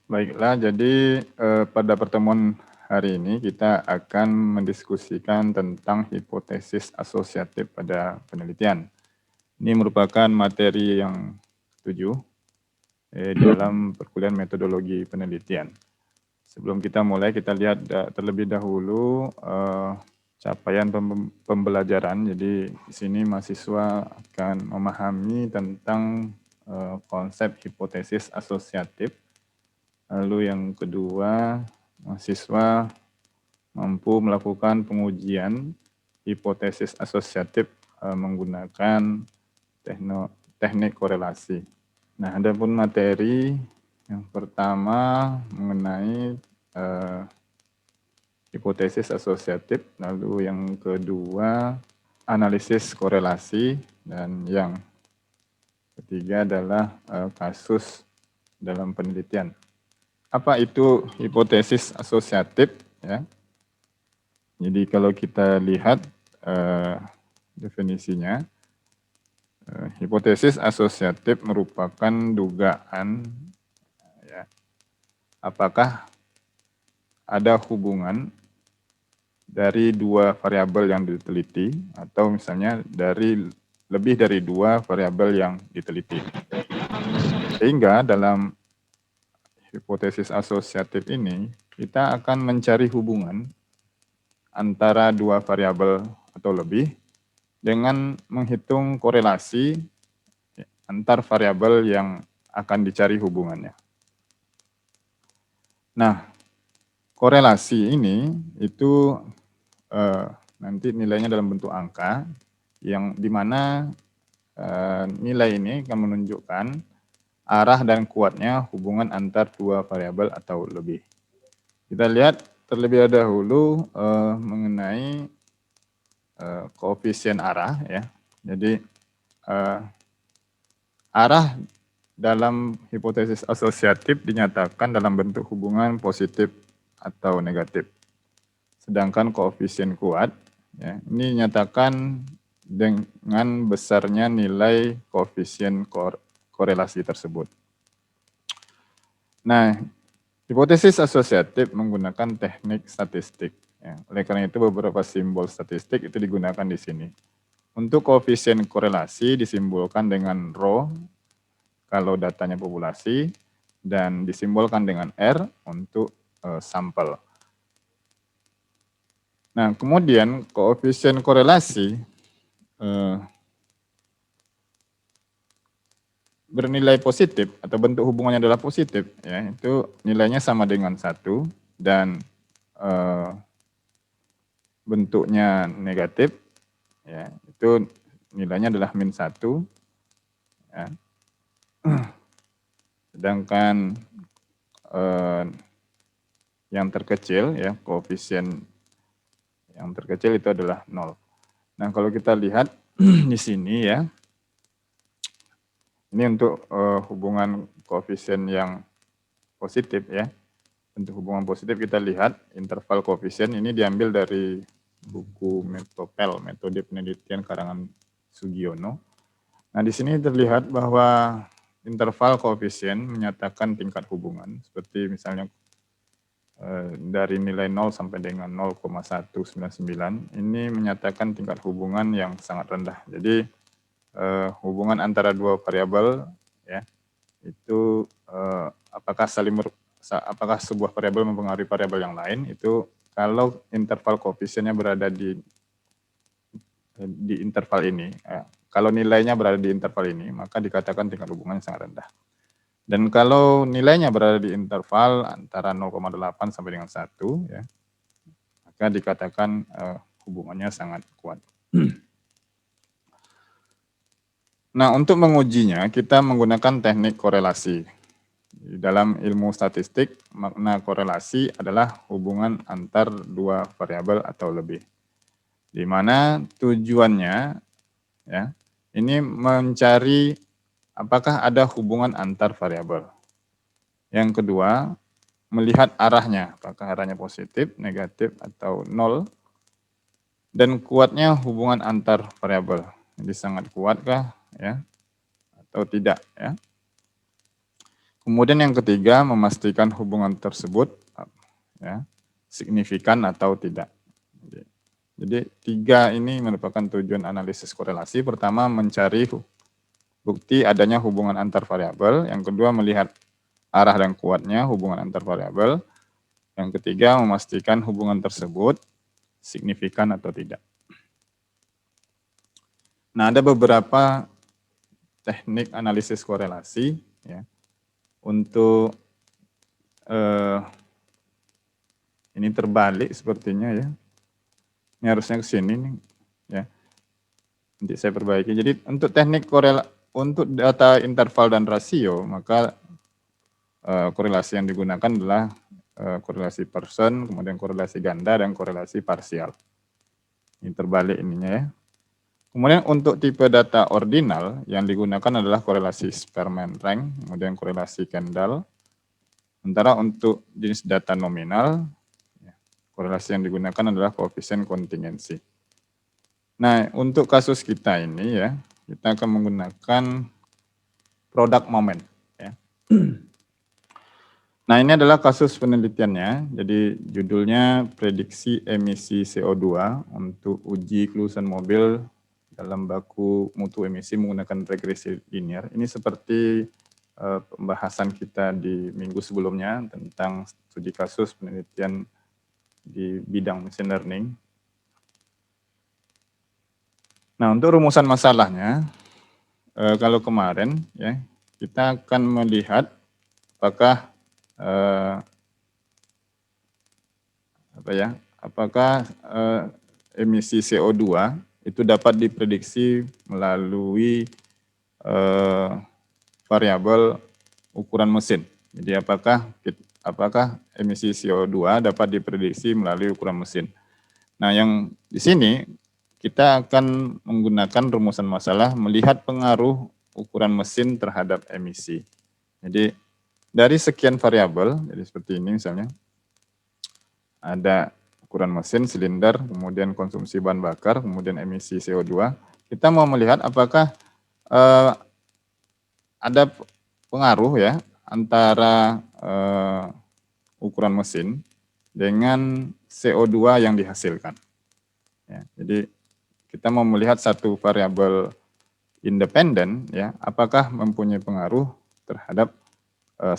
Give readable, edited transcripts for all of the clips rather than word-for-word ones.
Baiklah, jadi pada pertemuan hari ini kita akan mendiskusikan tentang hipotesis asosiatif pada penelitian. Ini merupakan materi yang 7 dalam perkuliahan metodologi penelitian. Sebelum kita mulai, kita lihat terlebih dahulu capaian pembelajaran. Jadi di sini mahasiswa akan memahami tentang konsep hipotesis asosiatif. Lalu yang kedua, mahasiswa mampu melakukan pengujian hipotesis asosiatif menggunakan teknik korelasi. Nah, adapun materi yang pertama mengenai hipotesis asosiatif, lalu yang kedua analisis korelasi, dan yang ketiga adalah kasus dalam penelitian. Apa itu hipotesis asosiatif? Ya. Jadi kalau kita lihat definisinya, hipotesis asosiatif merupakan dugaan ya, apakah ada hubungan dari dua variabel yang diteliti atau misalnya dari lebih dari dua variabel yang diteliti. Sehingga dalam hipotesis asosiatif ini kita akan mencari hubungan antara dua variabel atau lebih dengan menghitung korelasi antar variabel yang akan dicari hubungannya. Nah, korelasi ini itu nanti nilainya dalam bentuk angka, yang dimana nilai ini akan menunjukkan arah dan kuatnya hubungan antar dua variabel atau lebih. Kita lihat terlebih dahulu mengenai koefisien arah ya. Jadi arah dalam hipotesis asosiatif dinyatakan dalam bentuk hubungan positif atau negatif. Sedangkan koefisien kuat ya, ini dinyatakan dengan besarnya nilai koefisien korelasi tersebut. Nah, hipotesis asosiatif menggunakan teknik statistik. Ya. Oleh karena itu beberapa simbol statistik itu digunakan di sini. Untuk koefisien korelasi disimbolkan dengan rho kalau datanya populasi dan disimbolkan dengan R untuk sampel. Nah, kemudian koefisien korelasi bernilai positif atau bentuk hubungannya adalah positif, ya itu nilainya sama dengan 1 dan bentuknya negatif, ya itu nilainya adalah -1. Ya. Sedangkan yang terkecil, ya koefisien yang terkecil itu adalah 0. Nah, kalau kita lihat di sini ya, ini untuk hubungan koefisien yang positif ya. Untuk hubungan positif kita lihat interval koefisien ini diambil dari buku Metopel, metode penelitian karangan Sugiono. Nah, di sini terlihat bahwa interval koefisien menyatakan tingkat hubungan seperti misalnya dari nilai 0 sampai dengan 0,199 ini menyatakan tingkat hubungan yang sangat rendah. Jadi hubungan antara dua variabel ya itu apakah sebuah variabel mempengaruhi variabel yang lain, itu kalau interval koefisiennya berada di interval ini, kalau nilainya berada di interval ini maka dikatakan tingkat hubungannya sangat rendah. Dan kalau nilainya berada di interval antara 0,8 sampai dengan 1 ya, maka dikatakan hubungannya sangat kuat. Nah, untuk mengujinya kita menggunakan teknik korelasi. Di dalam ilmu statistik, makna korelasi adalah hubungan antar dua variabel atau lebih. Di mana tujuannya ya, ini mencari apakah ada hubungan antar variabel. Yang kedua, melihat arahnya, apakah arahnya positif, negatif, atau 0. Dan kuatnya hubungan antar variabel. Jadi sangat kuatkah ya atau tidak ya. Kemudian yang ketiga, memastikan hubungan tersebut ya, signifikan atau tidak. Jadi 3 ini merupakan tujuan analisis korelasi. Pertama, mencari bukti adanya hubungan antar variabel. Yang kedua, melihat arah dan kuatnya hubungan antar variabel. Yang ketiga, memastikan hubungan tersebut signifikan atau tidak. Nah, ada beberapa teknik analisis korelasi ya untuk ini terbalik sepertinya ya. Ini harusnya ke sini nih ya. Nanti saya perbaiki. Jadi untuk teknik untuk data interval dan rasio, maka korelasi yang digunakan adalah korelasi Pearson, kemudian korelasi ganda dan korelasi parsial. Ini terbalik ininya ya. Kemudian untuk tipe data ordinal yang digunakan adalah korelasi Spearman-Rank, kemudian korelasi Kendall. Sementara untuk jenis data nominal, korelasi yang digunakan adalah koefisien kontingensi. Nah, untuk kasus kita ini ya, kita akan menggunakan produk moment. Ya. Nah, ini adalah kasus penelitiannya. Jadi judulnya prediksi emisi CO2 untuk uji kelulusan mobil dalam baku mutu emisi menggunakan regresi linear. Ini seperti pembahasan kita di minggu sebelumnya tentang studi kasus penelitian di bidang machine learning. Nah, untuk rumusan masalahnya, kalau kemarin ya kita akan melihat apakah emisi CO2 itu dapat diprediksi melalui variabel ukuran mesin. Jadi apakah emisi CO2 dapat diprediksi melalui ukuran mesin. Nah, yang di sini kita akan menggunakan rumusan masalah melihat pengaruh ukuran mesin terhadap emisi. Jadi dari sekian variabel, jadi seperti ini misalnya, ada ukuran mesin, silinder, kemudian konsumsi bahan bakar, kemudian emisi CO2. Kita mau melihat apakah ada pengaruh ya antara ukuran mesin dengan CO2 yang dihasilkan. Ya, jadi kita mau melihat satu variabel independen, ya, apakah mempunyai pengaruh terhadap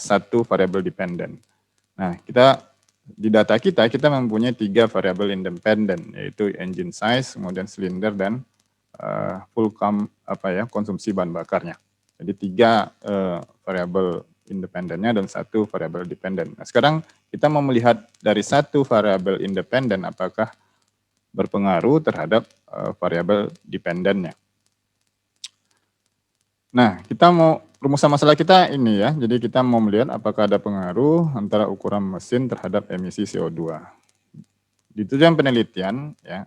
satu variabel dependen. Nah, di data kita mempunyai 3 variabel independen, yaitu engine size, kemudian silinder dan konsumsi bahan bakarnya. Jadi 3 variabel independennya dan 1 variabel dependen. Nah, sekarang kita mau melihat dari 1 variabel independen apakah berpengaruh terhadap variabel dependennya. Nah, rumusan masalah kita ini ya, jadi kita mau melihat apakah ada pengaruh antara ukuran mesin terhadap emisi CO2. Di tujuan penelitian, ya,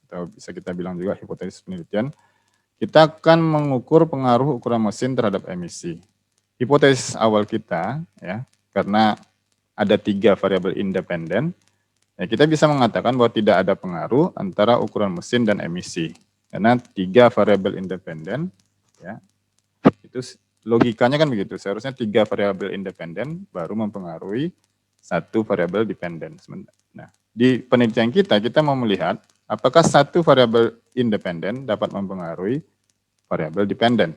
atau bisa kita bilang juga hipotesis penelitian, kita akan mengukur pengaruh ukuran mesin terhadap emisi. Hipotesis awal kita, ya, karena ada 3 variabel independen, ya, kita bisa mengatakan bahwa tidak ada pengaruh antara ukuran mesin dan emisi. Karena 3 variabel independen, ya, itu logikanya kan begitu. Seharusnya 3 variabel independen baru mempengaruhi 1 variabel dependen. Nah, di penelitian kita mau melihat apakah 1 variabel independen dapat mempengaruhi variabel dependen.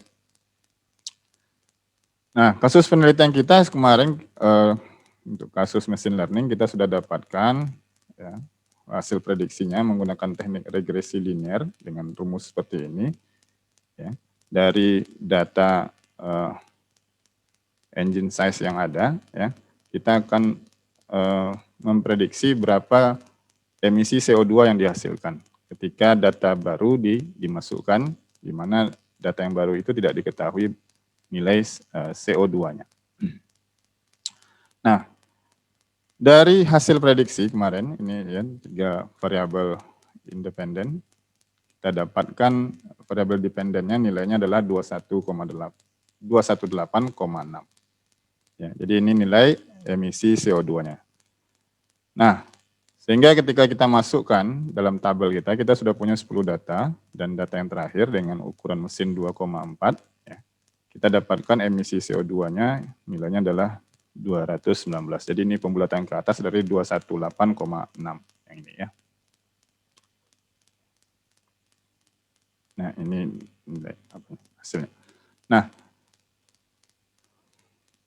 Nah, kasus penelitian kita kemarin untuk kasus machine learning kita sudah dapatkan ya, hasil prediksinya menggunakan teknik regresi linear dengan rumus seperti ini. Ya, dari data engine size yang ada, ya, kita akan memprediksi berapa emisi CO2 yang dihasilkan ketika data baru dimasukkan, di mana data yang baru itu tidak diketahui nilai CO2-nya. Nah, dari hasil prediksi kemarin, ini ya 3 variabel independen, kita dapatkan variabel dependennya nilainya adalah 218,6. Ya, jadi ini nilai emisi CO2-nya. Nah, sehingga ketika kita masukkan dalam tabel kita sudah punya 10 data, dan data yang terakhir dengan ukuran mesin 2,4, ya, kita dapatkan emisi CO2-nya nilainya adalah 219. Jadi ini pembulatan ke atas dari 218,6 yang ini ya. Nah, ini nilai hasilnya. Nah,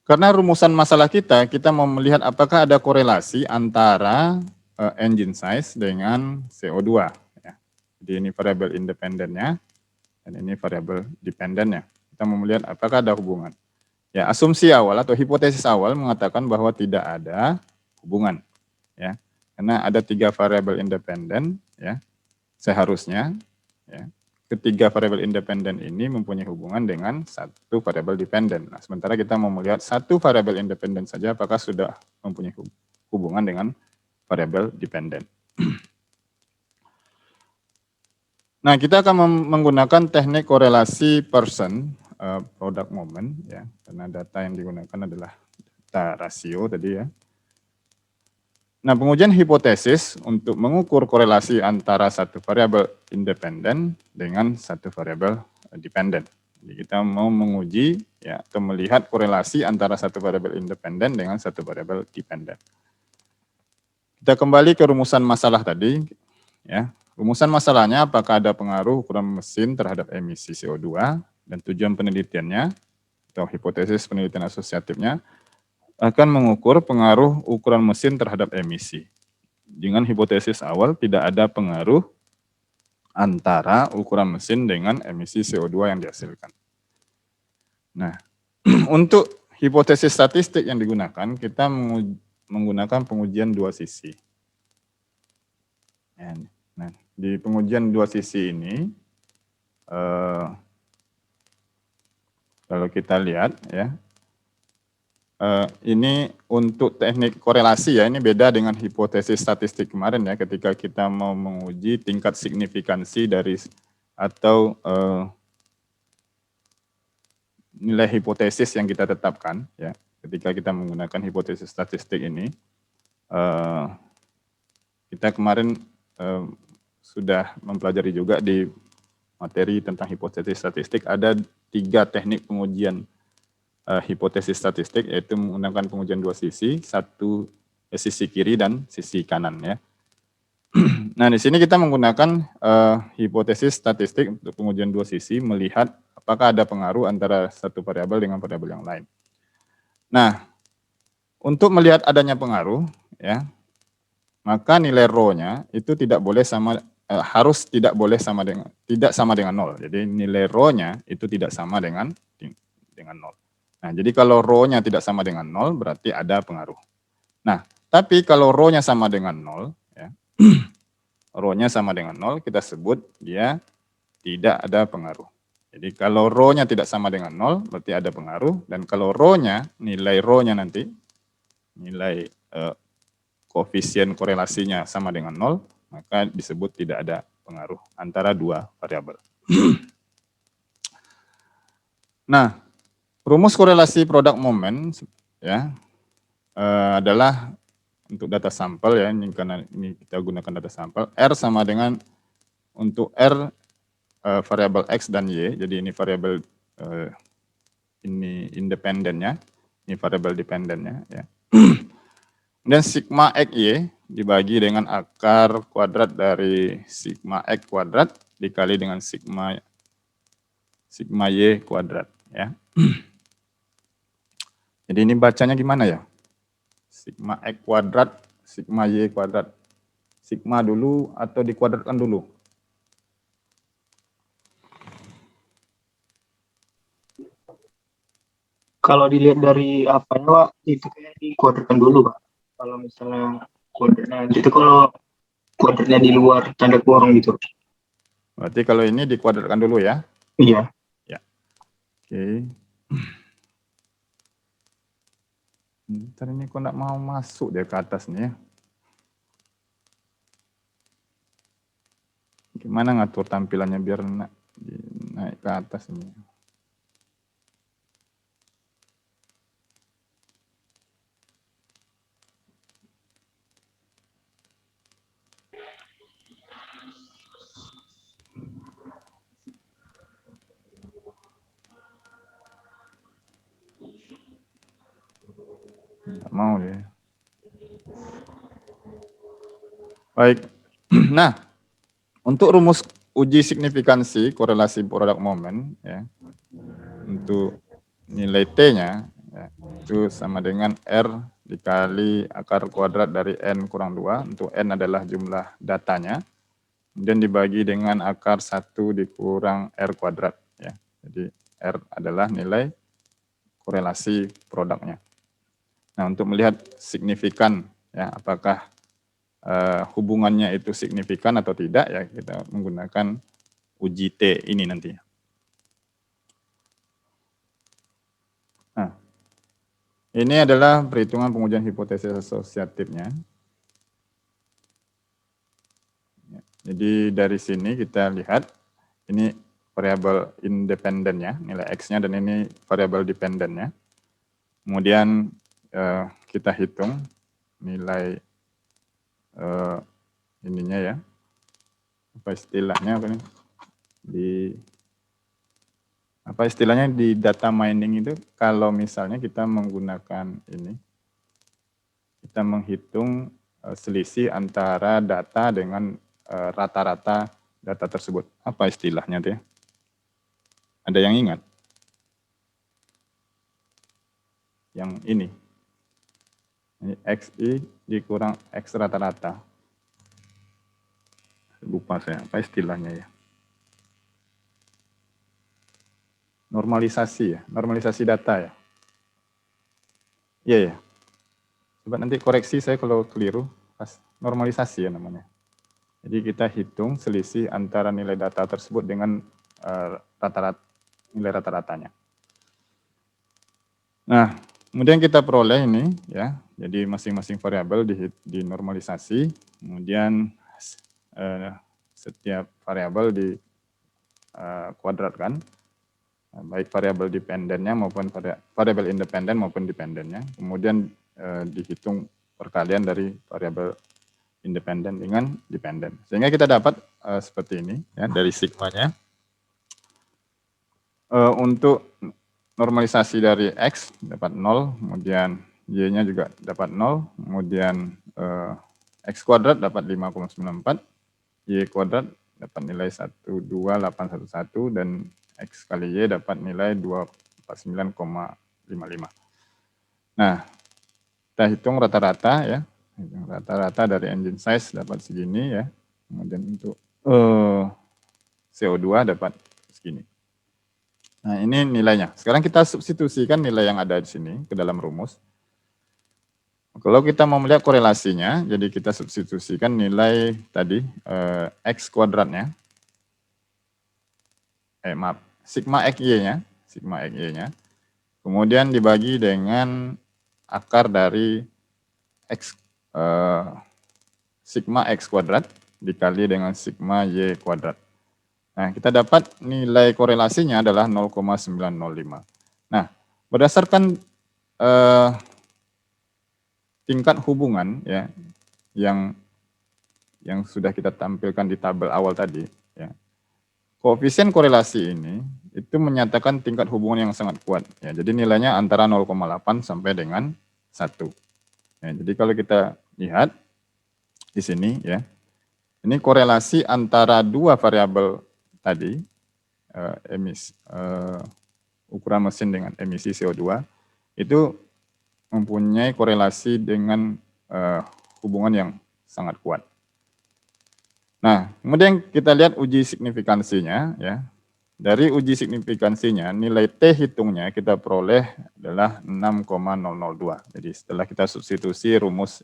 karena rumusan masalah kita mau melihat apakah ada korelasi antara engine size dengan CO2. Ya. Jadi ini variabel independennya, dan ini variabel dependennya. Kita mau melihat apakah ada hubungan. Ya, asumsi awal atau hipotesis awal mengatakan bahwa tidak ada hubungan. Ya, karena ada 3 variabel independen, ya, seharusnya ya, ketiga variabel independen ini mempunyai hubungan dengan satu variabel dependen. Nah, sementara kita mau melihat satu variabel independen saja apakah sudah mempunyai hubungan dengan variabel dependen. Nah, kita akan menggunakan teknik korelasi person product moment ya, karena data yang digunakan adalah data rasio tadi ya. Nah, pengujian hipotesis untuk mengukur korelasi antara satu variabel independen dengan satu variabel dependen. Jadi kita mau menguji ya atau melihat korelasi antara satu variabel independen dengan satu variabel dependen. Kita kembali ke rumusan masalah tadi ya. Rumusan masalahnya apakah ada pengaruh ukuran mesin terhadap emisi CO2 dan tujuan penelitiannya atau hipotesis penelitian asosiatifnya akan mengukur pengaruh ukuran mesin terhadap emisi. Dengan hipotesis awal tidak ada pengaruh antara ukuran mesin dengan emisi CO2 yang dihasilkan. Nah, untuk hipotesis statistik yang digunakan, kita menggunakan pengujian dua sisi. Nah, di pengujian dua sisi ini, kalau kita lihat ya, ini untuk teknik korelasi ya, ini beda dengan hipotesis statistik kemarin ya, ketika kita mau menguji tingkat signifikansi dari atau nilai hipotesis yang kita tetapkan ya, ketika kita menggunakan hipotesis statistik ini, kita kemarin sudah mempelajari juga di materi tentang hipotesis statistik, ada 3 teknik pengujian hipotesis statistik, yaitu menggunakan pengujian dua sisi, satu sisi kiri dan sisi kanan ya. Nah, di sini kita menggunakan hipotesis statistik untuk pengujian dua sisi, melihat apakah ada pengaruh antara satu variabel dengan variabel yang lain. Nah, untuk melihat adanya pengaruh ya, maka nilai rho-nya itu tidak boleh sama harus tidak sama dengan 0. Jadi nilai rho-nya itu tidak sama dengan 0. Nah, jadi kalau rho-nya tidak sama dengan 0, berarti ada pengaruh. Nah, tapi kalau rho-nya sama dengan 0, ya, rho-nya sama dengan 0, kita sebut dia tidak ada pengaruh. Jadi kalau rho-nya tidak sama dengan 0, berarti ada pengaruh. Dan kalau rho-nya, nilai rho-nya nanti, nilai koefisien korelasinya sama dengan 0, maka disebut tidak ada pengaruh antara dua variabel. Nah, rumus korelasi produk moment ya adalah untuk data sampel ya, ini karena ini kita gunakan data sampel, R sama dengan untuk R variabel X dan Y, jadi ini variabel ini independennya, ini variabel dependennya ya. Dan sigma X Y dibagi dengan akar kuadrat dari sigma X kuadrat dikali dengan sigma Y kuadrat ya. Jadi ini bacanya gimana ya? Sigma X kuadrat, sigma Y kuadrat. Sigma dulu atau dikuadratkan dulu? Kalau dilihat dari apa ya, Pak, itu kayak dikuadratkan dulu, Pak. Kalau misalnya kuadratnya itu kalau kuadratnya di luar tanda kurung gitu. Berarti kalau ini dikuadratkan dulu ya? Iya. Ya. Oke. Ntar ini kok nggak mau masuk dia ke atas nih ya. Gimana ngatur tampilannya biar naik ke atas ini. mau dia. Baik. Nah, untuk rumus uji signifikansi korelasi produk momen, ya, untuk nilai T-nya, ya, itu sama dengan R dikali akar kuadrat dari N kurang 2, untuk N adalah jumlah datanya, kemudian dibagi dengan akar 1 dikurang R kuadrat. Ya. Jadi R adalah nilai korelasi produknya. Nah, untuk melihat signifikan, ya, apakah hubungannya itu signifikan atau tidak, ya kita menggunakan uji T ini nanti. Nah, ini adalah perhitungan pengujian hipotesis asosiatifnya. Jadi dari sini kita lihat ini variabel independennya, nilai X-nya, dan ini variabel dependennya. Kemudian kita hitung nilai ininya, ya, apa istilahnya apa nih? Di data mining itu, kalau misalnya kita menggunakan ini, kita menghitung selisih antara data dengan rata-rata data tersebut. Apa istilahnya tuh? Ada yang ingat? Yang ini. Ini XI dikurang X rata-rata. Lupa saya, apa istilahnya ya? Normalisasi ya, normalisasi data ya. Iya ya. Coba nanti koreksi saya kalau keliru, pas normalisasi ya namanya. Jadi kita hitung selisih antara nilai data tersebut dengan nilai rata-ratanya. Nah, kemudian kita peroleh ini, ya. Jadi masing-masing variabel dinormalisasi, kemudian setiap variabel dikuadratkan, baik variabel dependennya maupun variabel independen maupun dependennya. Kemudian dihitung perkalian dari variabel independen dengan dependen. Sehingga kita dapat seperti ini, ya, dari sigmanya. Untuk normalisasi dari X dapat 0, kemudian Y-nya juga dapat 0, kemudian X kuadrat dapat 5,94, Y kuadrat dapat nilai 12811, dan X kali Y dapat nilai 249,55. Nah, kita hitung rata-rata, ya. Rata-rata dari engine size dapat segini, ya. Kemudian untuk CO2 dapat segini. Nah, ini nilainya. Sekarang kita substitusikan nilai yang ada di sini ke dalam rumus. Kalau kita mau melihat korelasinya, jadi kita substitusikan nilai tadi X kuadratnya. Maaf, sigma XY-nya, kemudian dibagi dengan akar dari X sigma X kuadrat dikali dengan sigma Y kuadrat. Nah, kita dapat nilai korelasinya adalah 0,905. Nah, berdasarkan tingkat hubungan, ya, yang sudah kita tampilkan di tabel awal tadi, ya, koefisien korelasi ini itu menyatakan tingkat hubungan yang sangat kuat. Ya, jadi nilainya antara 0,8 sampai dengan 1. Ya, jadi kalau kita lihat di sini, ya, ini korelasi antara dua variabel tadi, ukuran mesin dengan emisi CO2, itu mempunyai korelasi dengan hubungan yang sangat kuat. Nah, kemudian kita lihat uji signifikansinya, ya. Dari uji signifikansinya, nilai T hitungnya kita peroleh adalah 6,002. Jadi setelah kita substitusi rumus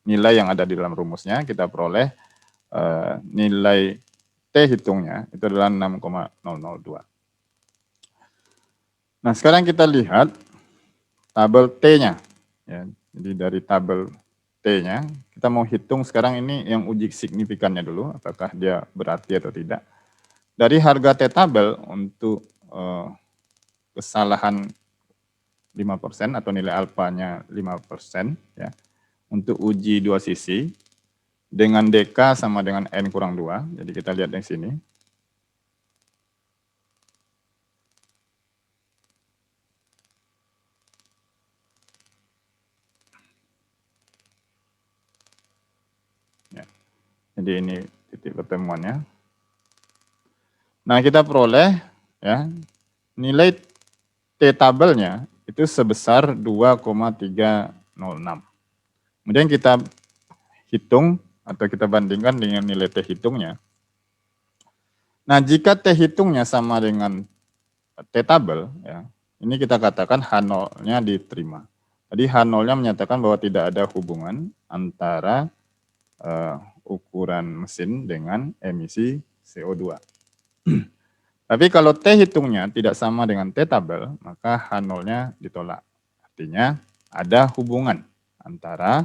nilai yang ada di dalam rumusnya, kita peroleh nilai T hitungnya itu adalah 6,002. Nah, sekarang kita lihat tabel T-nya. Ya, jadi dari tabel T-nya, kita mau hitung sekarang ini yang uji signifikannya dulu, apakah dia berarti atau tidak. Dari harga T tabel untuk kesalahan 5% atau nilai alfanya 5%, ya, untuk uji dua sisi, dengan DK sama dengan N kurang 2, jadi kita lihat di sini. Jadi ini titik pertemuannya. Nah, kita peroleh ya nilai T tabelnya itu sebesar 2,306. Kemudian kita hitung atau kita bandingkan dengan nilai T hitungnya. Nah, jika T hitungnya sama dengan T tabel, ya, ini kita katakan H0-nya diterima. Tadi H0-nya menyatakan bahwa tidak ada hubungan antara ukuran mesin dengan emisi CO2. Tapi kalau T hitungnya tidak sama dengan T tabel, maka H0-nya ditolak. Artinya ada hubungan antara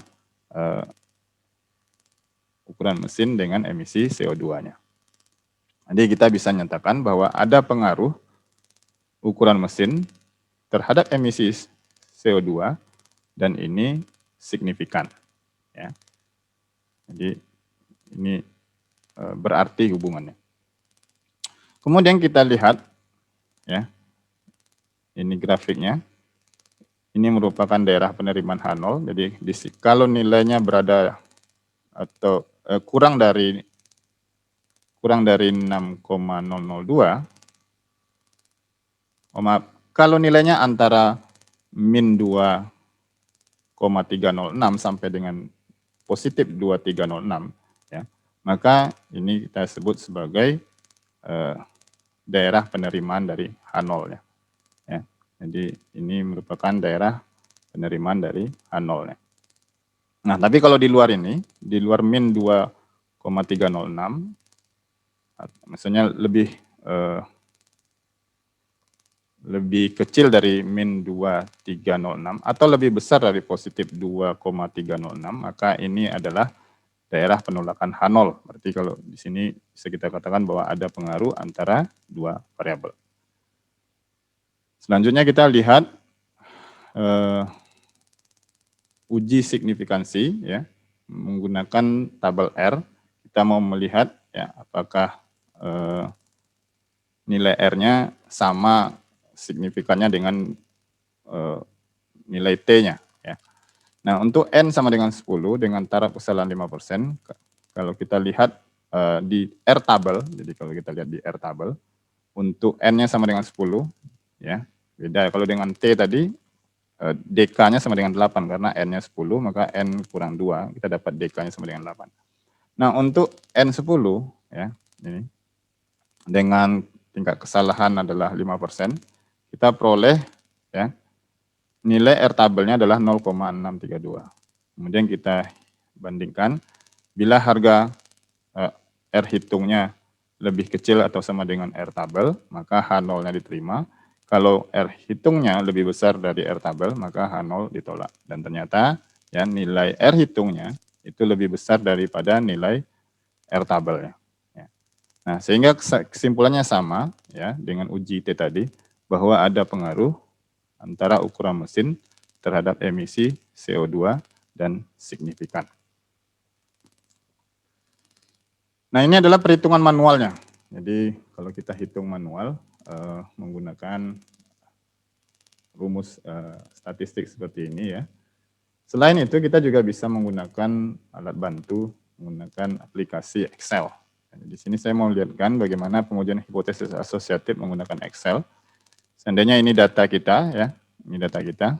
ukuran mesin dengan emisi CO2-nya. Jadi kita bisa nyatakan bahwa ada pengaruh ukuran mesin terhadap emisi CO2 dan ini signifikan. Ya. Jadi ini berarti hubungannya. Kemudian kita lihat, ya, ini grafiknya. Ini merupakan daerah penerimaan H0. Jadi kalau nilainya berada atau kurang dari 6,002, maaf, kalau nilainya antara min 2,306 sampai dengan positif 2,306, ya, maka ini kita sebut sebagai daerah penerimaan dari H0 ya. Jadi ini merupakan daerah penerimaan dari H0 ya. Nah, tapi kalau di luar ini, di luar min 2,306, maksudnya lebih kecil dari min 2,306 atau lebih besar dari positif 2,306, maka ini adalah daerah penolakan H0. Berarti kalau di sini bisa kita katakan bahwa ada pengaruh antara dua variabel. Selanjutnya kita lihat uji signifikansi ya menggunakan tabel R. Kita mau melihat ya apakah nilai R-nya sama signifikannya dengan nilai T-nya ya. Nah, untuk N sama dengan 10 dengan taraf kesalahan 5%, kalau kita lihat di R tabel, jadi kalau kita lihat di R tabel, untuk N-nya sama dengan 10, ya beda. Kalau dengan T tadi, DK-nya sama dengan 8, karena N-nya 10, maka N kurang 2, kita dapat DK-nya sama dengan 8. Nah, untuk N10, ya, ini, dengan tingkat kesalahan adalah 5%, kita peroleh, ya, nilai R tabelnya adalah 0,632. Kemudian kita bandingkan, bila harga R hitungnya lebih kecil atau sama dengan R tabel, maka H0-nya diterima. Kalau R hitungnya lebih besar dari R tabel, maka H0 ditolak. Dan ternyata ya nilai R hitungnya itu lebih besar daripada nilai R tabelnya. Ya. Nah, sehingga kesimpulannya sama ya dengan uji T tadi, bahwa ada pengaruh antara ukuran mesin terhadap emisi CO2 dan signifikan. Nah, ini adalah perhitungan manualnya. Jadi kalau kita hitung manual menggunakan rumus statistik seperti ini ya. Selain itu kita juga bisa menggunakan alat bantu, menggunakan aplikasi Excel. Nah, di sini saya mau lihatkan bagaimana pengujian hipotesis asosiatif menggunakan Excel. Seandainya ini data kita ya, ini data kita.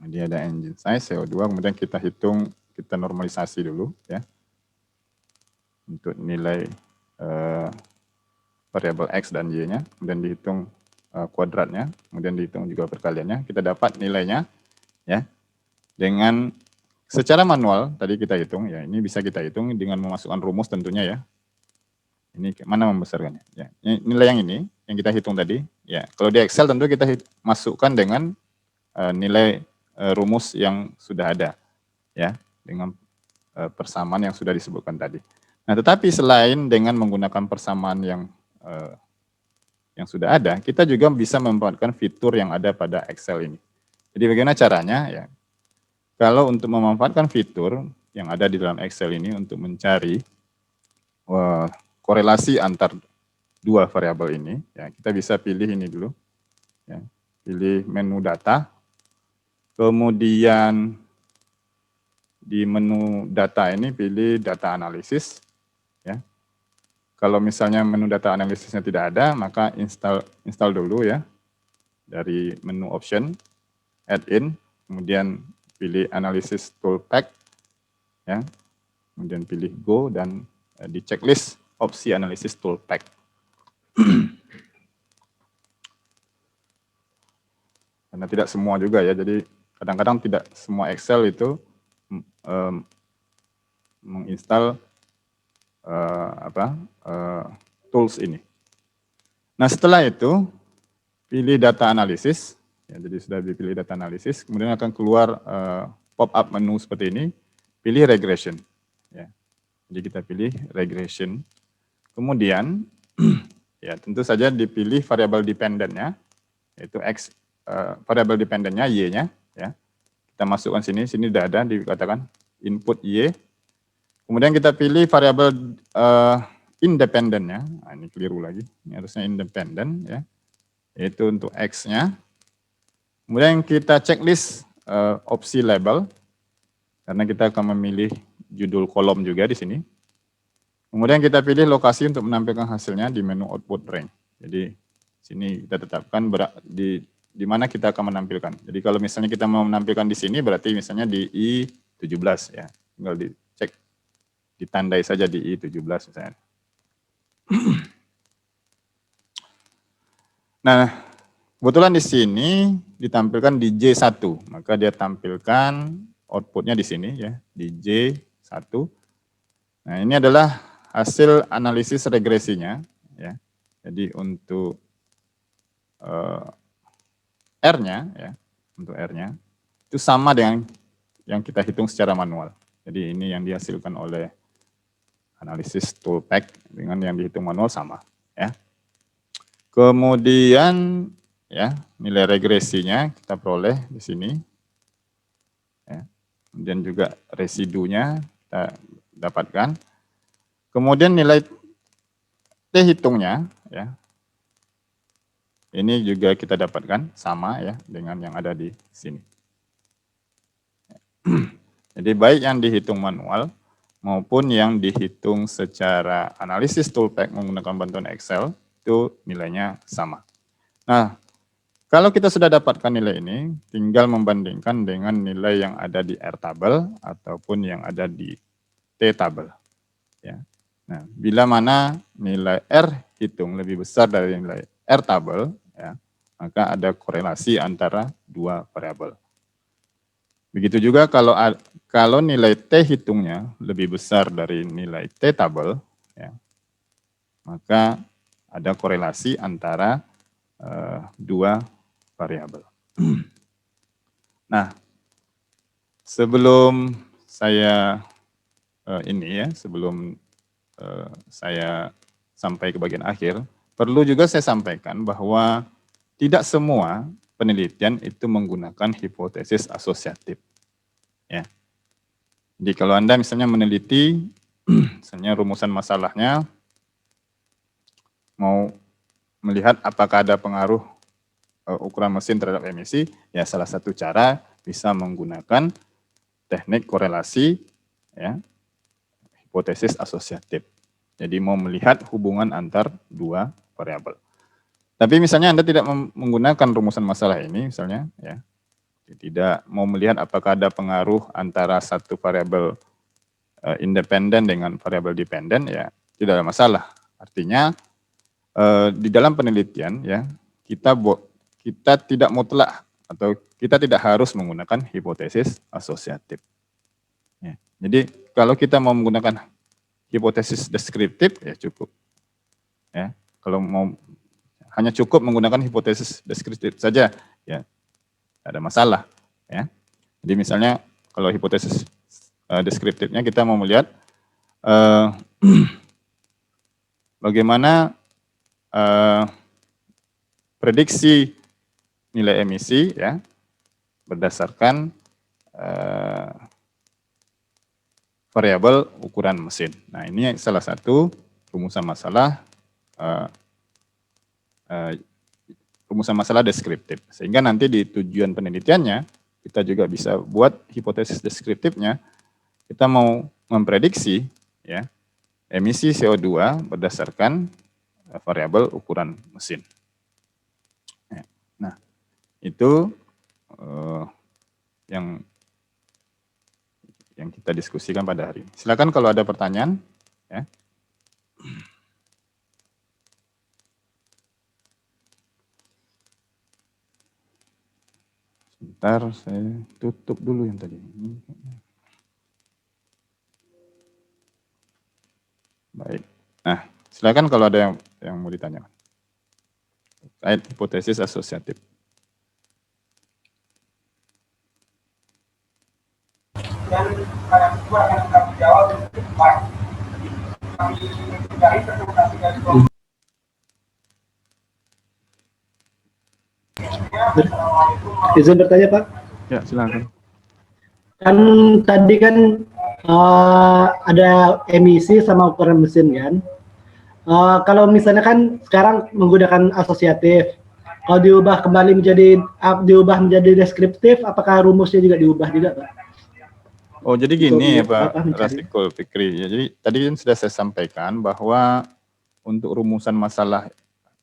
Jadi ada engine size CO2, kemudian kita hitung, kita normalisasi dulu ya. Untuk nilai variabel X dan Y-nya, kemudian dihitung kuadratnya, kemudian dihitung juga perkaliannya, kita dapat nilainya ya. Dengan secara manual tadi kita hitung ya, ini bisa kita hitung dengan memasukkan rumus tentunya ya. Ini mana membesarkannya? Ya, nilai yang ini yang kita hitung tadi ya. Kalau di Excel tentu kita masukkan dengan nilai rumus yang sudah ada ya, dengan persamaan yang sudah disebutkan tadi. Nah, tetapi selain dengan menggunakan persamaan yang sudah ada, kita juga bisa memanfaatkan fitur yang ada pada Excel ini. Jadi bagaimana caranya ya? Kalau untuk memanfaatkan fitur yang ada di dalam Excel ini untuk mencari korelasi antar dua variabel ini, ya kita bisa pilih ini dulu, ya, pilih menu data, kemudian di menu data ini pilih data analisis. Ya. Kalau misalnya menu data analisisnya tidak ada, maka install dulu ya dari menu option, add in, kemudian pilih analysis tool pack, ya, kemudian pilih go dan di checklist opsi analysis tool pack. Karena tidak semua juga ya, jadi kadang-kadang tidak semua Excel itu menginstal tools ini. Nah setelah itu pilih data analisis, ya, jadi sudah dipilih data analisis, kemudian akan keluar pop-up menu seperti ini, pilih regression. Ya. Jadi kita pilih regression, kemudian ya tentu saja dipilih variabel dependent-nya, yaitu X, variabel dependent-nya Y-nya, ya. Kita masukkan sini sudah ada dikatakan input Y. Kemudian kita pilih variabel independent-nya, nah, ini keliru lagi, ini harusnya independent, ya, yaitu untuk X-nya. Kemudian kita checklist opsi label, karena kita akan memilih judul kolom juga di sini. Kemudian kita pilih lokasi untuk menampilkan hasilnya di menu output range. Jadi sini kita tetapkan di mana kita akan menampilkan. Jadi kalau misalnya kita mau menampilkan di sini, berarti misalnya di I17 ya, tinggal dicek, ditandai saja di I17 misalnya. Nah, kebetulan di sini ditampilkan di J1, maka dia tampilkan outputnya di sini ya, di J1. Nah, ini adalah hasil analisis regresinya ya. Jadi untuk R-nya ya, untuk R-nya itu sama dengan yang kita hitung secara manual. Jadi ini yang dihasilkan oleh analisis tool pack dengan yang dihitung manual sama ya. Kemudian ya, nilai regresinya kita peroleh di sini. Ya. Kemudian juga residunya kita dapatkan. Kemudian nilai T hitungnya ya. Ini juga kita dapatkan sama ya dengan yang ada di sini. Jadi baik yang dihitung manual maupun yang dihitung secara analisis toolpack menggunakan bantuan Excel itu nilainya sama. Nah, kalau kita sudah dapatkan nilai ini, tinggal membandingkan dengan nilai yang ada di R table ataupun yang ada di T table. Ya. Nah, bila mana nilai R hitung lebih besar dari nilai R table, ya, maka ada korelasi antara dua variabel. Begitu juga kalau nilai T hitungnya lebih besar dari nilai T table, ya, maka ada korelasi antara dua variabel. Nah, sebelum saya sebelum saya sampai ke bagian akhir, perlu juga saya sampaikan bahwa tidak semua penelitian itu menggunakan hipotesis asosiatif. Ya. Jadi kalau Anda misalnya meneliti, misalnya rumusan masalahnya, mau melihat apakah ada pengaruh ukuran mesin terhadap emisi, ya salah satu cara bisa menggunakan teknik korelasi, ya, hipotesis asosiatif. Jadi mau melihat hubungan antar dua variabel. Tapi misalnya Anda tidak menggunakan rumusan masalah ini, misalnya, ya, tidak mau melihat apakah ada pengaruh antara satu variabel independen dengan variabel dependen, ya tidak ada masalah. Artinya di dalam penelitian, ya, kita tidak mutlak atau kita tidak harus menggunakan hipotesis asosiatif. Ya. Jadi kalau kita mau menggunakan hipotesis deskriptif, ya cukup. Ya, kalau mau hanya cukup menggunakan hipotesis deskriptif saja, ya ada masalah. Ya. Jadi misalnya kalau hipotesis deskriptifnya kita mau melihat bagaimana prediksi nilai emisi, ya, berdasarkan variabel ukuran mesin. Nah, ini salah satu rumusan masalah deskriptif. Sehingga nanti di tujuan penelitiannya kita juga bisa buat hipotesis deskriptifnya kita mau memprediksi ya emisi CO2 berdasarkan variabel ukuran mesin. Nah, itu yang kita diskusikan pada hari ini. Silakan kalau ada pertanyaan ya. Sebentar, saya tutup dulu yang tadi. Baik. Nah, silakan kalau ada yang mau ditanyakan. Terkait hipotesis asosiatif. Izin bertanya, Pak. Ya, silakan. Kan tadi kan ada emisi sama ukuran mesin kan. Kalau misalnya kan sekarang menggunakan asosiatif, kalau diubah menjadi deskriptif, apakah rumusnya juga diubah juga, Pak? Oh, jadi gini ya Pak mencari. Rasikul Fikri. Ya, jadi tadi kan sudah saya sampaikan bahwa untuk rumusan masalah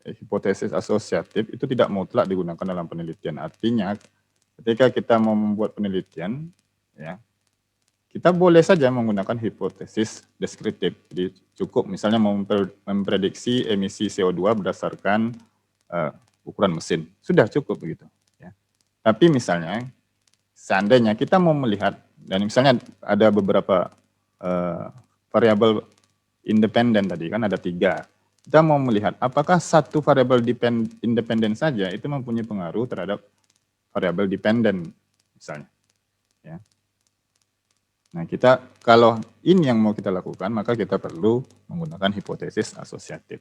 hipotesis asosiatif itu tidak mutlak digunakan dalam penelitian. Artinya ketika kita mau membuat penelitian, ya kita boleh saja menggunakan hipotesis deskriptif. Jadi cukup misalnya memprediksi emisi CO2 berdasarkan ukuran mesin. Sudah cukup begitu. Ya. Tapi misalnya seandainya kita mau melihat, dan misalnya ada beberapa variabel independen tadi kan ada 3. Kita mau melihat apakah satu variabel independen saja itu mempunyai pengaruh terhadap variabel dependen misalnya. Ya. Nah kita kalau ini yang mau kita lakukan maka kita perlu menggunakan hipotesis asosiatif.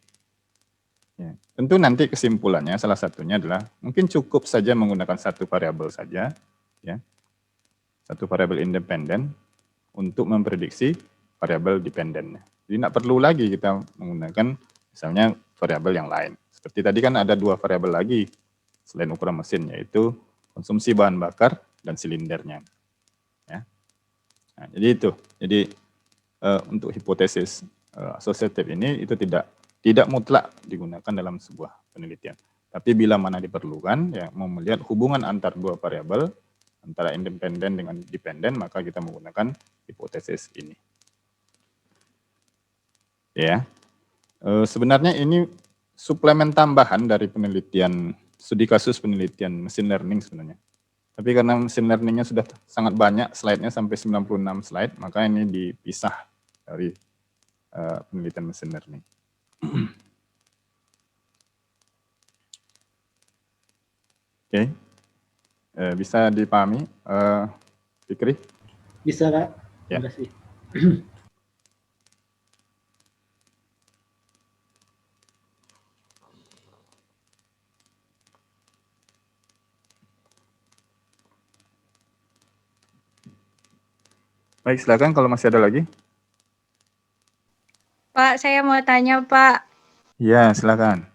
Ya. Tentu nanti kesimpulannya salah satunya adalah mungkin cukup saja menggunakan satu variabel saja, ya. Satu variabel independen untuk memprediksi variabel dependennya. Jadi tidak perlu lagi kita menggunakan misalnya variabel yang lain. Seperti tadi kan ada 2 variabel lagi selain ukuran mesin, yaitu konsumsi bahan bakar dan silindernya. Ya. Nah, jadi itu. Jadi untuk hipotesis asosiatif ini itu tidak mutlak digunakan dalam sebuah penelitian. Tapi bila mana diperlukan, ya mau melihat hubungan antar 2 variabel antara independen dengan dependen, maka kita menggunakan hipotesis ini. Ya, sebenarnya ini suplemen tambahan dari penelitian studi kasus penelitian machine learning sebenarnya. Tapi karena machine learningnya sudah sangat banyak, slide-nya sampai 96 slide, maka ini dipisah dari penelitian machine learning. Oke. Bisa dipahami, Fikri? Bisa, Kak. Ya. Terima kasih. Baik, silakan kalau masih ada lagi. Pak, saya mau tanya, Pak. Ya, silakan.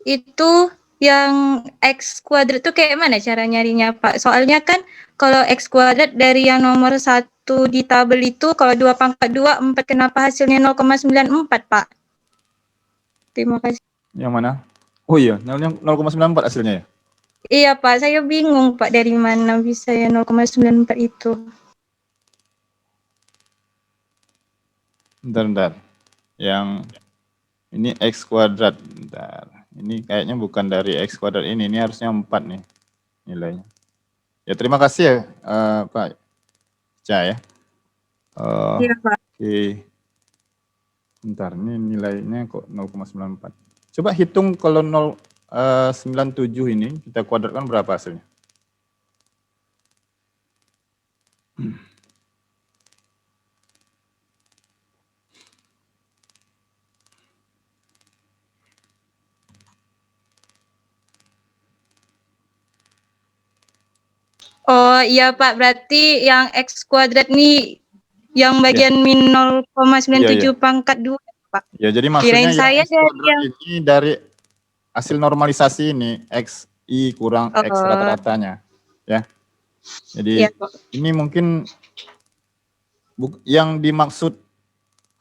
Itu yang X kuadrat itu kayak mana cara nyarinya, Pak? Soalnya kan kalau X kuadrat dari yang nomor 1 di tabel itu, kalau 2/2, 4, kenapa hasilnya 0,94, Pak? Terima kasih. Yang mana? Oh iya, 0,94 hasilnya ya? Iya, Pak. Saya bingung, Pak, dari mana bisa ya 0,94 itu. Bentar. Yang ini X kuadrat. Bentar. Ini kayaknya bukan dari X kuadrat ini harusnya 4 nih nilainya. Ya terima kasih ya Pak Ca ya. Iya, Pak. Oke. Bentar, ini nilainya kok 0,94. Coba hitung kalau 0,97 ini kita kuadratkan berapa hasilnya? Oh iya Pak, berarti yang X kuadrat nih yang bagian min 0,97 pangkat 2 Pak. Ya jadi maksudnya Kirain saya X kuadrat ini dari hasil normalisasi ini X I kurang X rata-ratanya ya. Jadi ini mungkin yang dimaksud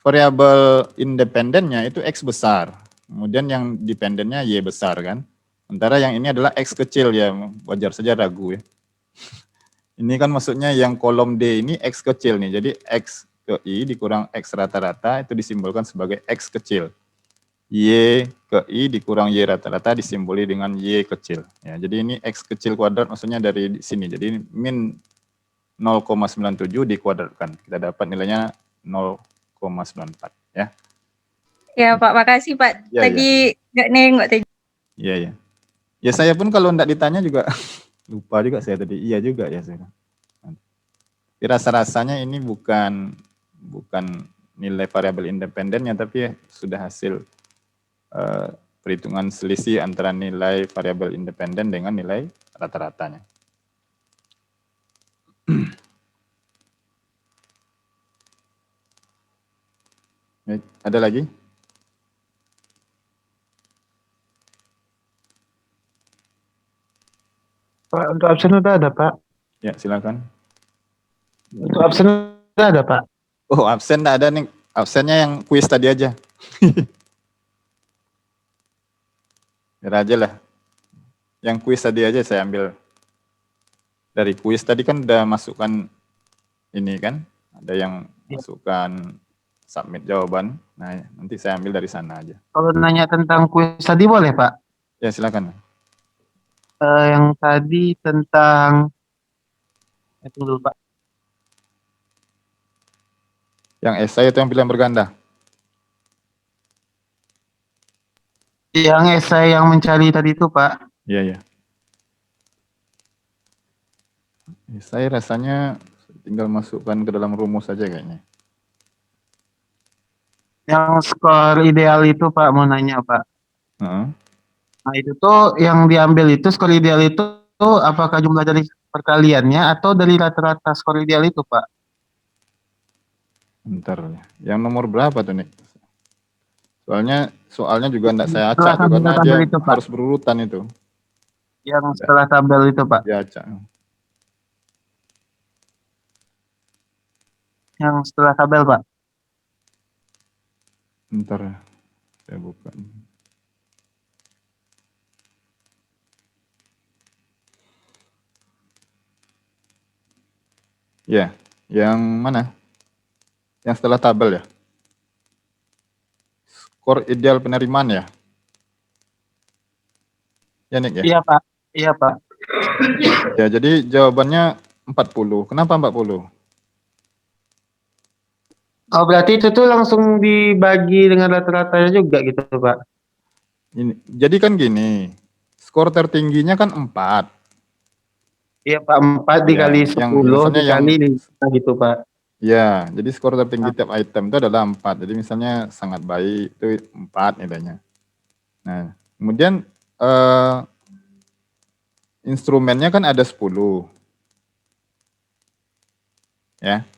variabel independennya itu X besar. Kemudian yang dependennya Y besar kan. Sementara yang ini adalah X kecil ya, wajar saja ragu ya. Ini kan maksudnya yang kolom D ini X kecil nih, jadi X ke I dikurang X rata-rata itu disimbolkan sebagai X kecil. Y ke I dikurang Y rata-rata disimboli dengan Y kecil. Ya, jadi ini X kecil kuadrat maksudnya dari sini, jadi min 0,97 dikuadratkan. Kita dapat nilainya 0,94 ya. Ya Pak, makasih Pak. Ya, Tadi nggak nengok tadi. Iya, ya. Ya saya pun kalau enggak ditanya juga lupa juga saya tadi. Iya juga ya saya. Tapi rasa-rasanya ini bukan nilai variabel independennya, tapi sudah hasil perhitungan selisih antara nilai variabel independen dengan nilai rata-ratanya. Baik, ada lagi? Pak, untuk absen udah ada, Pak. Ya, silakan. Untuk absen udah ada, Pak. Oh, absen enggak ada nih. Absennya yang kuis tadi aja. Biar aja lah. Yang kuis tadi aja saya ambil. Dari kuis tadi kan udah masukkan ini kan. Ada yang masukkan submit jawaban. Nah, nanti saya ambil dari sana aja. Kalau nanya tentang kuis tadi boleh, Pak? Ya, silakan. Yang tadi tentang tunggu dulu, Pak. Yang esai itu yang pilihan berganda. Yang esai yang mencari tadi itu, Pak. Iya, iya. Esai rasanya tinggal masukkan ke dalam rumus saja kayaknya. Yang skor ideal itu, Pak, mau nanya, Pak. Heeh. Nah, itu tuh yang diambil itu skor ideal itu apakah jumlah dari perkaliannya atau dari rata-rata skor ideal itu, Pak? Bentar. Yang nomor berapa tuh, Nik? Soalnya juga enggak saya acak Setelah tuh, karena tabel dia itu, Pak. harus berurutan itu. Yang setelah tabel itu, Pak. Dia acak. Yang setelah tabel, Pak. Bentar. Saya buka. Ya, yang mana? Yang setelah tabel ya? Skor ideal penerimaan ya? Ya, Nik ya? Iya, Pak. Iya, Pak. Ya, jadi jawabannya 40. Kenapa 40? Oh, berarti itu tuh langsung dibagi dengan rata-ratanya juga gitu, Pak? Jadi kan gini, skor tertingginya kan 4. Iya, Pak. 4 Ya, dikali yang 10 misalnya dikali 5 gitu, Pak. Ya, jadi skor tertinggi tiap item itu adalah 4. Jadi misalnya sangat baik itu 4 nilainya. Nah, kemudian instrumennya kan ada 10. Ya.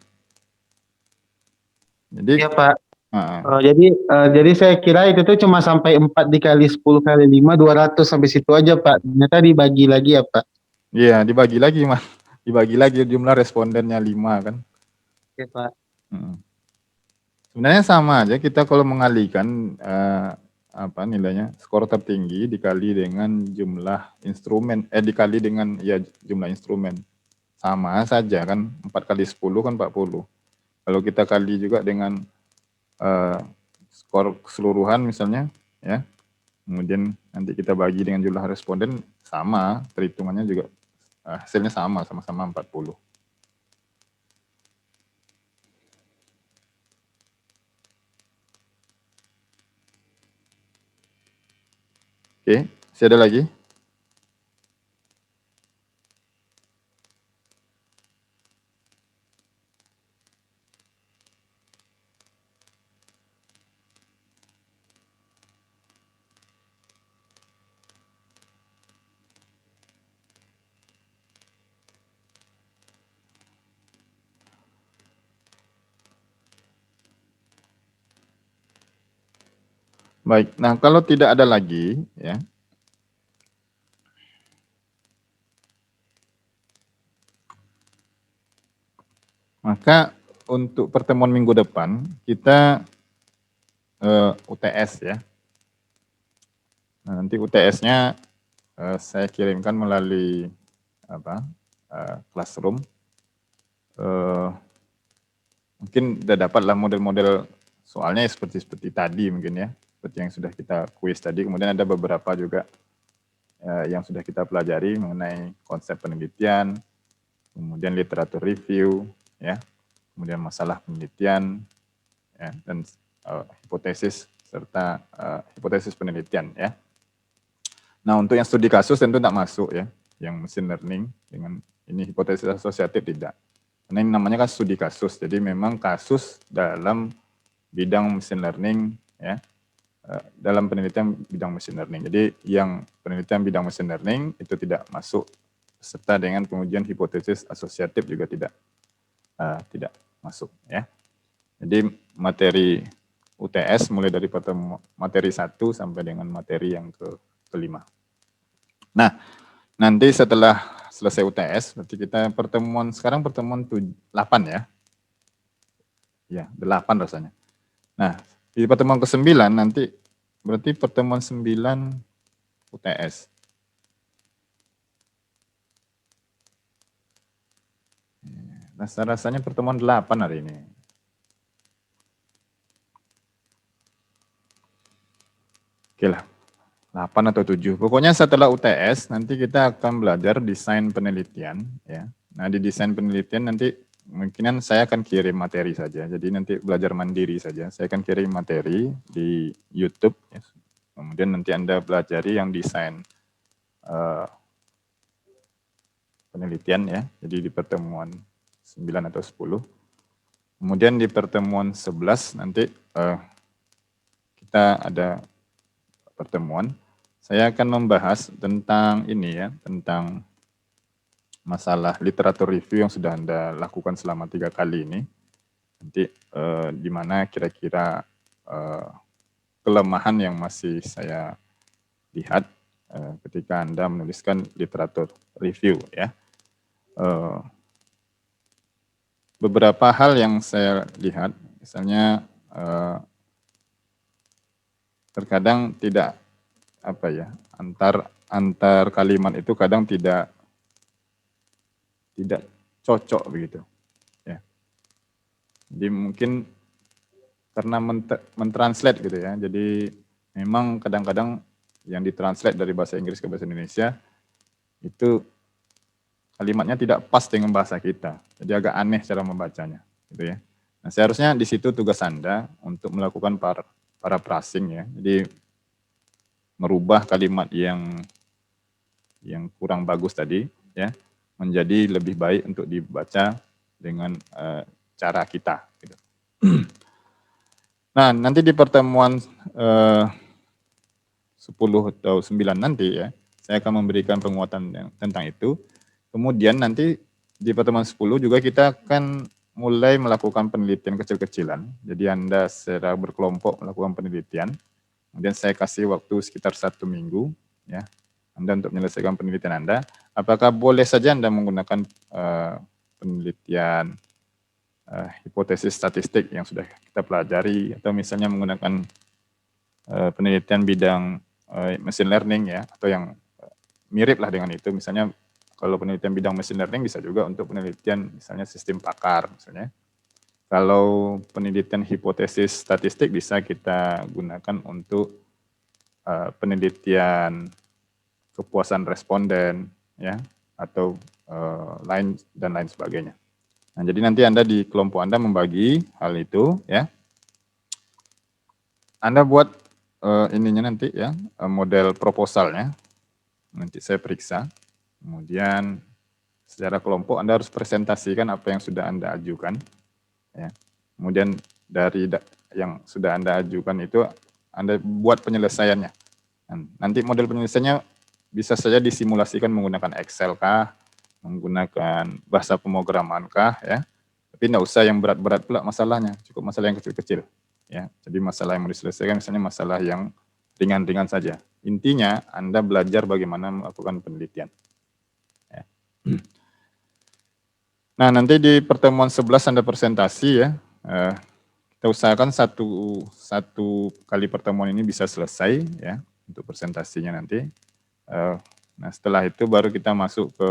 Jadi Iya, Pak. uh, Oh, jadi saya kira itu tuh cuma sampai 4 dikali 10 kali 5 200 sampai situ aja, Pak. Ternyata dibagi lagi ya, Pak. iya, dibagi lagi, Mas. Dibagi lagi jumlah respondennya 5 kan. Oke, Pak. Sebenarnya sama aja kita kalau mengalihkan apa nilainya skor tertinggi dikali dengan jumlah instrumen dikali dengan ya jumlah instrumen sama saja kan 4 kali 10 kan 40. Kalau kita kali juga dengan skor keseluruhan misalnya ya, kemudian nanti kita bagi dengan jumlah responden sama, perhitungannya juga hasilnya sama-sama 40. Oke, masih ada lagi? Baik, nah kalau tidak ada lagi ya, maka untuk pertemuan minggu depan kita UTS ya. Nah, nanti UTS-nya saya kirimkan melalui Classroom. Mungkin udah dapatlah model-model soalnya seperti tadi mungkin ya, seperti yang sudah kita kuis tadi. Kemudian ada beberapa juga yang sudah kita pelajari mengenai konsep penelitian, kemudian literatur review, ya, kemudian masalah penelitian, ya, dan hipotesis serta hipotesis penelitian, ya. Nah, untuk yang studi kasus tentu tidak masuk ya, yang machine learning dengan ini hipotesis asosiatif tidak. Karena ini namanya kan studi kasus, jadi memang kasus dalam bidang machine learning, ya, dalam penelitian bidang machine learning. Jadi yang penelitian bidang machine learning itu tidak masuk, serta dengan pengujian hipotesis asosiatif juga tidak masuk, ya. Jadi materi UTS mulai dari materi 1 sampai dengan materi yang kelima. Nah, nanti setelah selesai UTS, berarti kita sekarang pertemuan 8 ya. Ya, 8 rasanya. Nah, di pertemuan ke-9 nanti berarti pertemuan 9 UTS. Rasanya pertemuan 8 hari ini. Oke lah, 8 atau 7. Pokoknya setelah UTS nanti kita akan belajar desain penelitian, ya. Nah, di desain penelitian nanti mungkinan saya akan kirim materi saja. Jadi nanti belajar mandiri saja. Saya akan kirim materi di YouTube, ya. Kemudian nanti Anda pelajari yang desain penelitian, ya. Jadi di pertemuan 9 atau 10. Kemudian di pertemuan 11 nanti kita ada pertemuan, saya akan membahas tentang ini ya, tentang masalah literatur review yang sudah Anda lakukan selama 3 kali ini. Nanti di mana kira-kira kelemahan yang masih saya lihat ketika Anda menuliskan literatur review ya. Beberapa hal yang saya lihat, misalnya terkadang tidak antar kalimat itu kadang tidak cocok begitu ya. Jadi mungkin karena mentranslate gitu ya. Jadi memang kadang-kadang yang ditranslate dari bahasa Inggris ke bahasa Indonesia itu kalimatnya tidak pas dengan bahasa kita. Jadi agak aneh cara membacanya gitu ya. Nah, seharusnya di situ tugas Anda untuk melakukan paraphrasing ya. Jadi merubah kalimat yang kurang bagus tadi ya menjadi lebih baik untuk dibaca dengan cara kita gitu. Nah, nanti di pertemuan 10 atau 9 nanti ya, saya akan memberikan penguatan tentang itu. Kemudian nanti di pertemuan 10 juga kita akan mulai melakukan penelitian kecil-kecilan. Jadi Anda secara berkelompok melakukan penelitian. Kemudian saya kasih waktu sekitar 1 minggu ya, Anda untuk menyelesaikan penelitian Anda. Apakah boleh saja Anda menggunakan penelitian hipotesis statistik yang sudah kita pelajari, atau misalnya menggunakan penelitian bidang machine learning ya, atau yang mirip lah dengan itu. Misalnya kalau penelitian bidang machine learning bisa juga untuk penelitian misalnya sistem pakar misalnya. Kalau penelitian hipotesis statistik bisa kita gunakan untuk penelitian kepuasan responden ya, atau lain sebagainya. Nah, jadi nanti Anda di kelompok Anda membagi hal itu ya. Anda buat ininya nanti ya, model proposalnya. Nanti saya periksa. Kemudian secara kelompok Anda harus presentasikan apa yang sudah Anda ajukan. Ya. Kemudian dari yang sudah Anda ajukan itu Anda buat penyelesaiannya. Nanti model penyelesaiannya bisa saja disimulasikan menggunakan Excel kah, menggunakan bahasa pemrograman kah ya. Tapi tidak usah yang berat-berat pula masalahnya, cukup masalah yang kecil-kecil ya. Jadi masalah yang mau diselesaikan misalnya masalah yang ringan-ringan saja. Intinya Anda belajar bagaimana melakukan penelitian. Ya. Nah, nanti di pertemuan 11 Anda presentasi ya. Kita usahakan satu kali pertemuan ini bisa selesai ya untuk presentasinya nanti. Nah, setelah itu baru kita masuk ke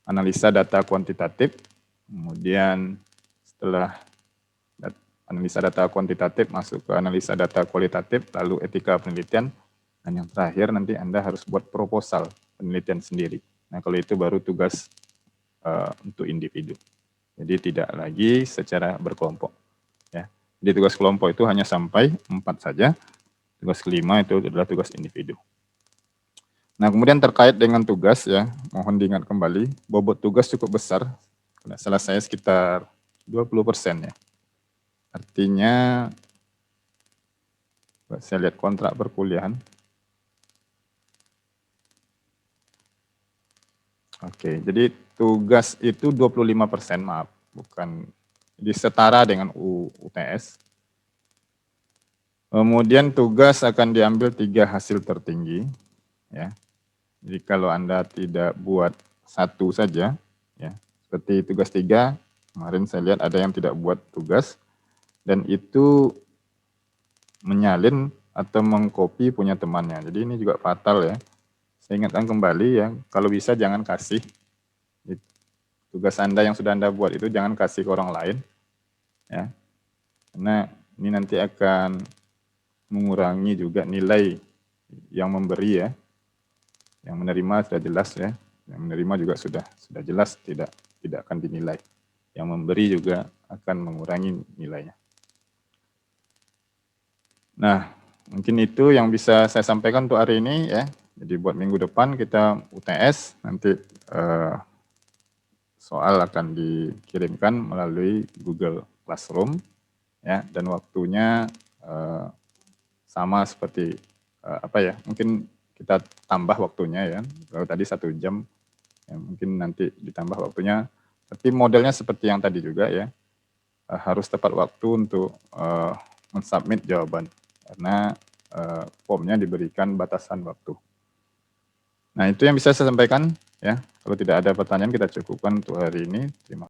analisa data kuantitatif. Kemudian setelah analisa data kuantitatif masuk ke analisa data kualitatif, lalu etika penelitian. Dan yang terakhir nanti Anda harus buat proposal penelitian sendiri. Nah, kalau itu baru tugas untuk individu. Jadi tidak lagi secara berkelompok. Ya. Jadi tugas kelompok itu hanya sampai 4 saja. Tugas kelima itu adalah tugas individu. Nah, kemudian terkait dengan tugas ya, mohon diingat kembali, bobot tugas cukup besar. Kalau salah saya sekitar 20% ya. Artinya, saya lihat kontrak perkuliahan. Oke, jadi tugas itu 25%, maaf, bukan, jadi setara dengan UTS. Kemudian tugas akan diambil 3 hasil tertinggi, ya. Jadi kalau Anda tidak buat 1 saja, ya, seperti tugas 3, kemarin saya lihat ada yang tidak buat tugas, dan itu menyalin atau mengcopy punya temannya. Jadi ini juga fatal ya. Saya ingatkan kembali ya, kalau bisa jangan kasih tugas Anda yang sudah Anda buat itu jangan kasih ke orang lain, ya, karena ini nanti akan mengurangi juga nilai yang memberi ya, yang menerima sudah jelas ya, yang menerima juga sudah jelas tidak akan dinilai, yang memberi juga akan mengurangi nilainya. Nah, mungkin itu yang bisa saya sampaikan untuk hari ini ya. Jadi buat minggu depan kita UTS, nanti soal akan dikirimkan melalui Google Classroom ya, dan waktunya sama seperti apa ya, mungkin kita tambah waktunya ya, kalau tadi 1 jam ya, mungkin nanti ditambah waktunya, tapi modelnya seperti yang tadi juga ya, harus tepat waktu untuk mensubmit jawaban karena formnya diberikan batasan waktu. Nah, itu yang bisa saya sampaikan ya. Kalau tidak ada pertanyaan kita cukupkan untuk hari ini. Terima kasih.